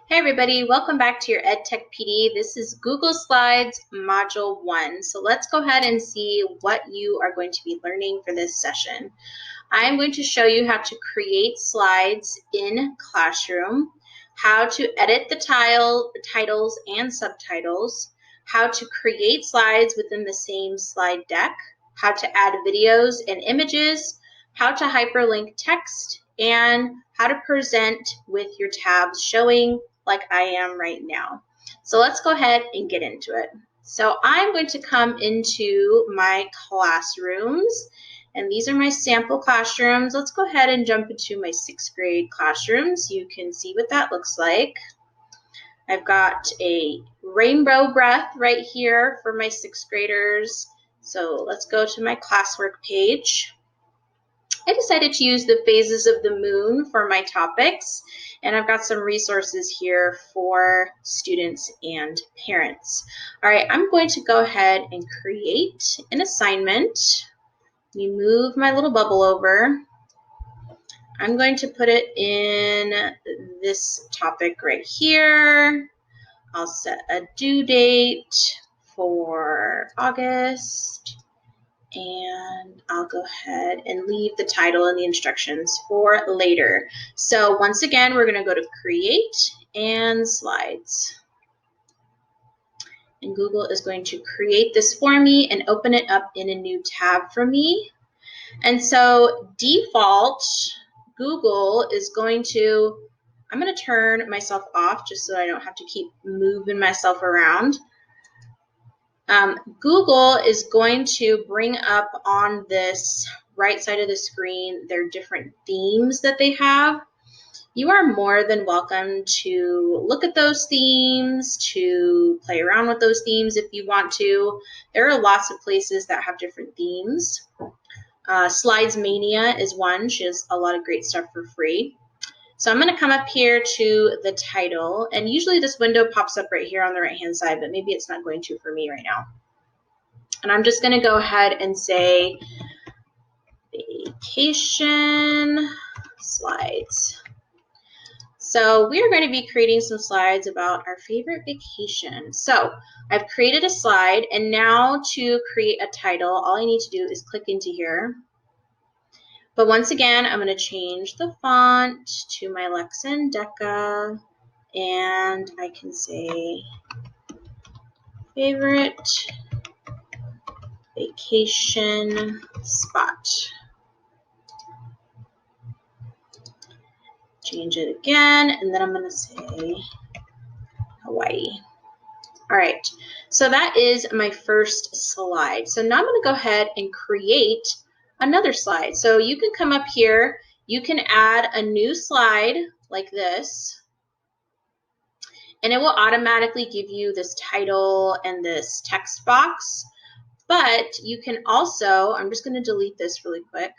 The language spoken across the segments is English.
Hey everybody, welcome back to your EdTech PD. This is Google Slides Module 1. So let's go ahead and see what you are going to be learning for this session. I'm going to show you how to create slides in Classroom, how to edit the titles and subtitles, how to create slides within the same slide deck, how to add videos and images, how to hyperlink text, and how to present with your tabs showing like I am right now. So let's go ahead and get into it. So I'm going to come into my classrooms, and these are my sample classrooms. Let's go ahead and jump into my 6th grade classrooms. You can see what that looks like. I've got a rainbow breath right here for my 6th graders. So let's go to my classwork page. I decided to use the phases of the moon for my topics, and I've got some resources here for students and parents. All right, I'm going to go ahead and create an assignment. Let me move my little bubble over. I'm going to put it in this topic right here. I'll set a due date for August. And I'll go ahead and leave the title and the instructions for later. So once again, we're going to go to Create and Slides. And Google is going to create this for me and open it up in a new tab for me. And so default, Google is going to, I'm going to turn myself off just so I don't have to keep moving myself around. Google is going to bring up on this right side of the screen their different themes that they have. You are more than welcome to look at those themes, to play around with those themes if you want to. There are lots of places that have different themes. Slides Mania is one. She has a lot of great stuff for free. So I'm going to come up here to the title, and usually this window pops up right here on the right-hand side, but maybe it's not going to for me right now. And I'm just going to go ahead and say vacation slides. So we are going to be creating some slides about our favorite vacation. So I've created a slide, and now to create a title, all I need to do is click into here. But once again, I'm going to change the font to my Lex and Deca, and I can say favorite vacation spot. Change it again, and then I'm going to say Hawaii. All right, so that is my first slide. So now I'm going to go ahead and create another slide. So you can come up here, you can add a new slide like this, and it will automatically give you this title and this text box. But you can also, I'm just going to delete this really quick.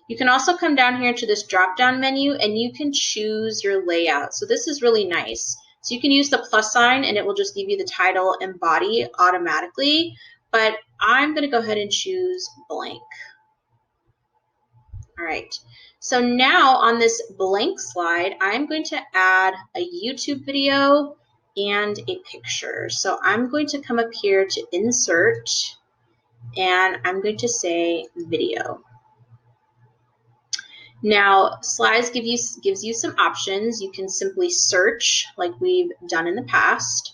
You can also come down here to this drop-down menu, and you can choose your layout. So this is really nice. So you can use the plus sign, and it will just give you the title and body automatically. But I'm going to go ahead and choose blank. All right. So now on this blank slide, I'm going to add a YouTube video and a picture. So I'm going to come up here to insert, and I'm going to say video. Now, slides gives you some options. You can simply search like we've done in the past.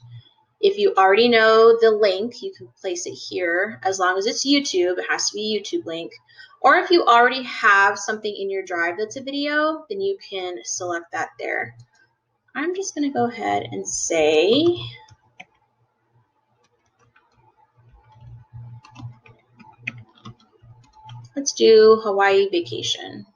If you already know the link, you can place it here. As long as it's YouTube, it has to be a YouTube link. Or if you already have something in your drive that's a video, then you can select that there. I'm just going to go ahead and say let's do Hawaii vacation.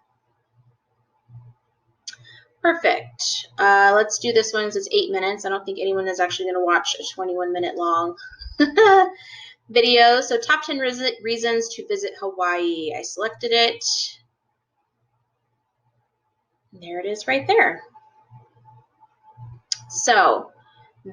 Perfect. Let's do this one. It's 8 minutes. I don't think anyone is actually going to watch a 21-minute long video. So top 10 reasons to visit Hawaii. I selected it. There it is right there. So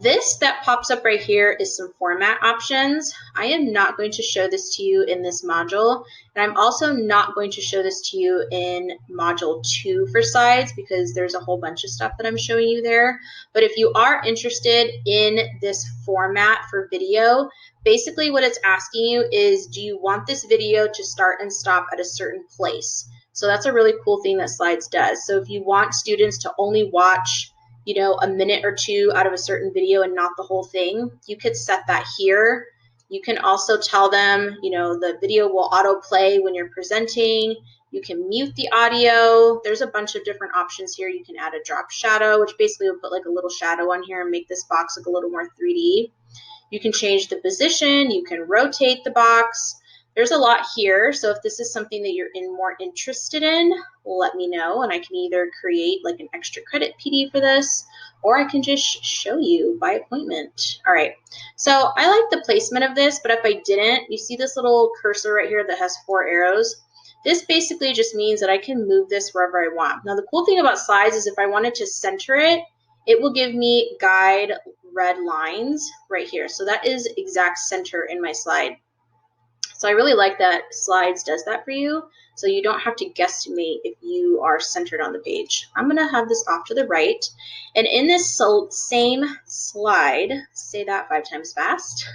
This that pops up right here is some format options. I am not going to show this to you in this module, and I'm also not going to show this to you in module 2 for slides because there's a whole bunch of stuff that I'm showing you there. But if you are interested in this format for video, basically what it's asking you is, do you want this video to start and stop at a certain place? So that's a really cool thing that slides does. So if you want students to only watch a minute or two out of a certain video and not the whole thing, you could set that here. You can also tell them, the video will auto play when you're presenting. You can mute the audio. There's a bunch of different options here. You can add a drop shadow, which basically will put like a little shadow on here and make this box look a little more 3D. You can change the position. You can rotate the box. There's a lot here, so if this is something that you're more interested in, let me know, and I can either create like an extra credit PD for this, or I can just show you by appointment. All right, so I like the placement of this, but if I didn't, you see this little cursor right here that has 4 arrows? This basically just means that I can move this wherever I want. Now, the cool thing about slides is if I wanted to center it, it will give me guide red lines right here. So that is exact center in my slide. So I really like that Slides does that for you, so you don't have to guesstimate if you are centered on the page. I'm going to have this off to the right, and in this same slide, say that 5 times fast,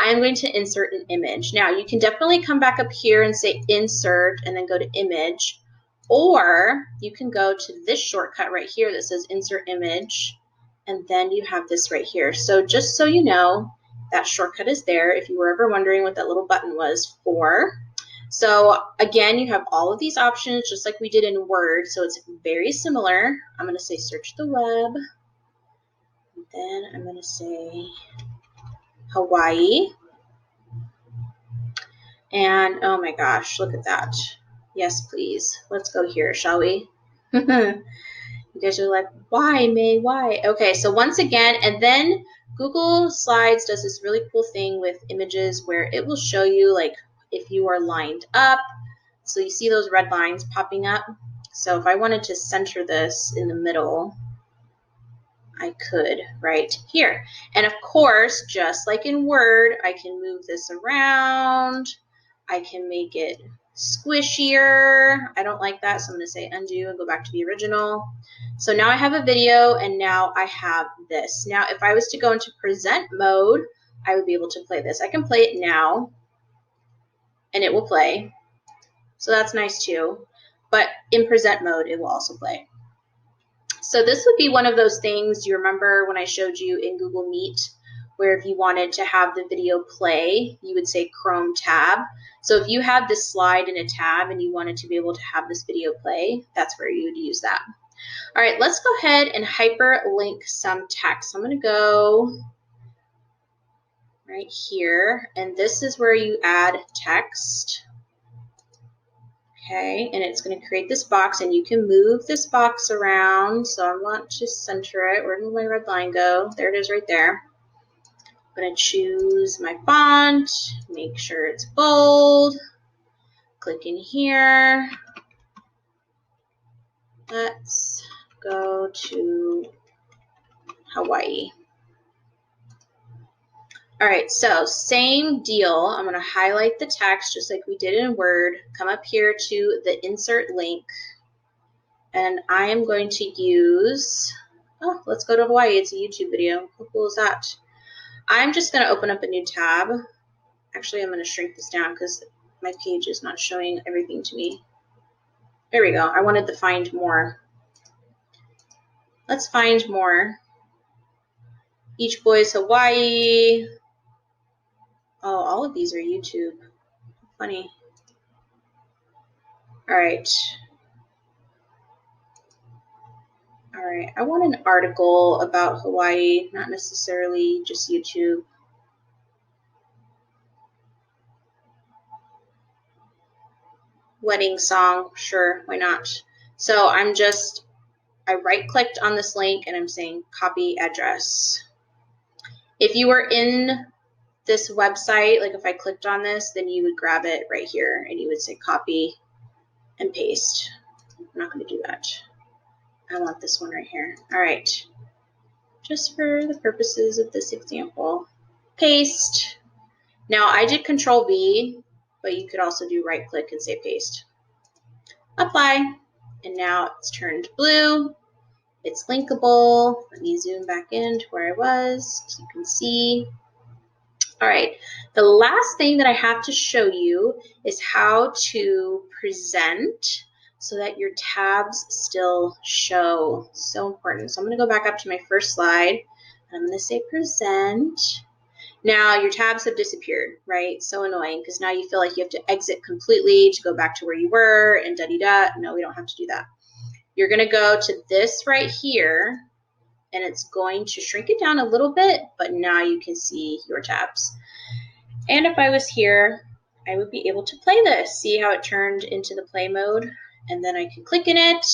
I'm going to insert an image. Now, you can definitely come back up here and say insert and then go to image, or you can go to this shortcut right here that says insert image, and then you have this right here. So just so you know, that shortcut is there if you were ever wondering what that little button was for. So again, you have all of these options just like we did in Word, so it's very similar. I'm going to say search the web, and then I'm going to say Hawaii, and oh my gosh, look at that. Yes, please. Let's go here, shall we? You guys are like, why, May, why? Okay, so once again, and then Google Slides does this really cool thing with images where it will show you like if you are lined up. So you see those red lines popping up. So if I wanted to center this in the middle, I could right here. And of course, just like in Word, I can move this around. I can make it squishier. I don't like that, so I'm going to say undo and go back to the original. So now I have a video, and now I have this. Now, if I was to go into present mode, I would be able to play this. I can play it now, and it will play. So that's nice too. But in present mode, it will also play. So this would be one of those things, you remember when I showed you in Google Meet, where if you wanted to have the video play, you would say Chrome tab. So if you had this slide in a tab and you wanted to be able to have this video play, that's where you would use that. All right, let's go ahead and hyperlink some text. I'm going to go right here, and this is where you add text. Okay, and it's going to create this box, and you can move this box around. So I want to center it. Where did my red line go? There it is right there. I'm going to choose my font, make sure it's bold, click in here. Let's go to Hawaii. All right, so same deal. I'm going to highlight the text just like we did in Word, come up here to the insert link, and I am going to use, oh, let's go to Hawaii. It's a YouTube video. How cool is that? I'm just going to open up a new tab. Actually, I'm going to shrink this down because my page is not showing everything to me. There we go. I wanted to find more. Let's find more. Beach Boys Hawaii. Oh, all of these are YouTube. Funny. All right. All right. I want an article about Hawaii, not necessarily just YouTube. Wedding song, sure, why not? So I right-clicked on this link and I'm saying copy address. If you were in this website, like if I clicked on this, then you would grab it right here and you would say copy and paste. I'm not going to do that. I want this one right here. All right. just for the purposes of this example. Paste. Now I did Control V, but you could also do right click and say paste. Apply, and now it's turned blue. It's linkable. Let me zoom back into where I was so you can see. All right, the last thing that I have to show you is how to present so that your tabs still show. So important. So I'm going to go back up to my first slide. I'm going to say present. Now your tabs have disappeared, right? So annoying because now you feel like you have to exit completely to go back to where you were and da-de-da. No, we don't have to do that. You're going to go to this right here, and it's going to shrink it down a little bit, but now you can see your tabs. And if I was here, I would be able to play this. See how it turned into the play mode? And then I can click in it,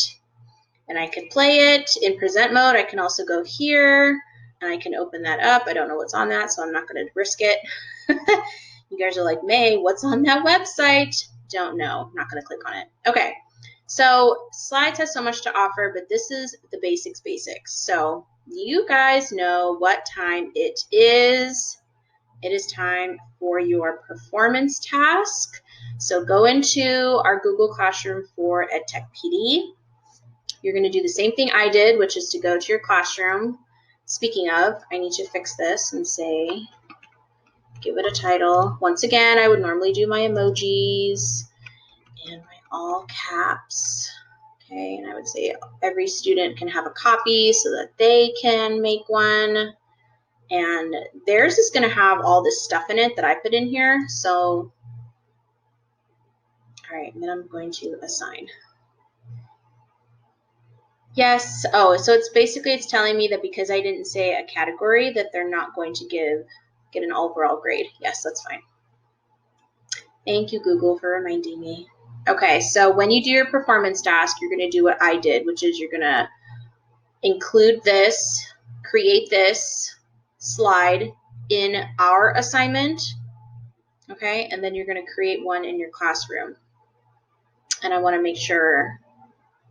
and I can play it in present mode. I can also go here, and I can open that up. I don't know what's on that, so I'm not going to risk it. You guys are like, May, what's on that website? Don't know. I'm not going to click on it. Okay. So Slides has so much to offer, but this is the basics. So you guys know what time it is. It is time for your performance task. So go into our Google Classroom for EdTech PD. You're going to do the same thing I did, which is to go to your classroom. Speaking of, I need to fix this and say, give it a title. Once again, I would normally do my emojis and my all caps. Okay, and I would say every student can have a copy so that they can make one. And theirs is going to have all this stuff in it that I put in here. So, all right, and then I'm going to assign. Yes, oh, so it's telling me that because I didn't say a category that they're not going to get an overall grade. Yes, that's fine. Thank you, Google, for reminding me. Okay, so when you do your performance task, you're going to do what I did, which is you're going to include this, create this slide in our assignment, okay, and then you're going to create one in your classroom. And I want to make sure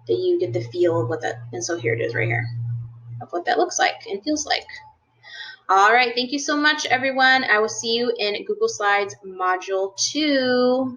that you get the feel of what that, and so here it is right here, of what that looks like and feels like. All right, thank you so much, everyone. I will see you in Google Slides Module 2.